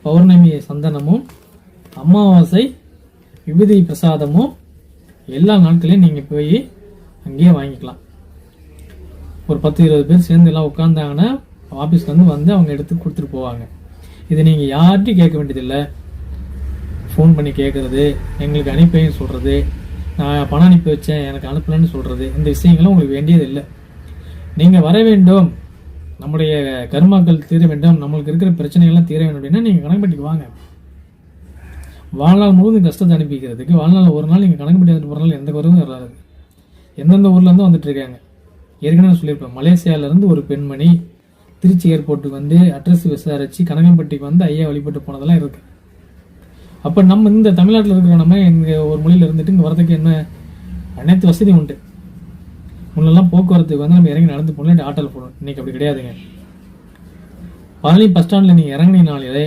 பௌர்ணமி சந்தனமும் அமாவாசை விபூதி பிரசாதமும் எல்லா நாட்களையும் நீங்கள் போய் அங்கேயே வாங்கிக்கலாம். ஒரு 10-20 பேர் சேர்ந்து எல்லாம் உட்காந்தாங்கன்னா ஆஃபீஸ்லேருந்து வந்து அவங்க எடுத்து கொடுத்துட்டு போவாங்க. இதை நீங்கள் யார்கிட்டையும் கேட்க வேண்டியதில்லை. ஃபோன் பண்ணி கேட்குறது, எங்களுக்கு அனுப்பின்னு சொல்கிறது, நான் பணம் அனுப்பி வச்சேன் எனக்கு அனுப்பலன்னு சொல்கிறது, இந்த விஷயங்களும் உங்களுக்கு வேண்டியது இல்லை. நீங்கள் வர வேண்டும், நம்முடைய கர்மாக்கள் தீர வேண்டும், நம்மளுக்கு இருக்கிற பிரச்சனைகள்லாம் தீர வேண்டும் அப்படின்னா நீங்கள் கணக்குப்பட்டிக்கு வாங்க. வாழ்நாள் முழுவதும் கஷ்டத்தை அனுப்பிக்கிறதுக்கு வாழ்நாள் ஒரு நாள் நீங்கள் கணக்குப்பட்டி வந்துட்டு போகிறனால எந்த குறைவும் வராது. எந்தெந்த ஊர்லேருந்து வந்துட்டு இருக்காங்க ஏற்கனவே சொல்லியிருப்பேன். மலேசியாவிலேருந்து ஒரு பெண்மணி திருச்சி ஏர்போர்ட்டுக்கு வந்து அட்ரஸ் விசாரித்து கனகம்பட்டிக்கு வந்து ஐயா வழிபட்டு போனதெல்லாம் இருக்குது. அப்போ நம்ம இந்த தமிழ்நாட்டில் இருக்கிற நம்ம எங்கள் ஒரு மொழியில் இருந்துட்டு இங்கே வரதுக்கு என்ன அனைத்து வசதியும் உண்டு. முன்னெல்லாம் போக்குவரத்துக்கு வந்து நம்ம இறங்கி நடந்து போகலாம், ஆட்டோவில் போகணும். இன்றைக்கி அப்படி கிடையாதுங்க. பழனி பஸ் ஸ்டாண்டில் நீங்கள் இறங்கினாலே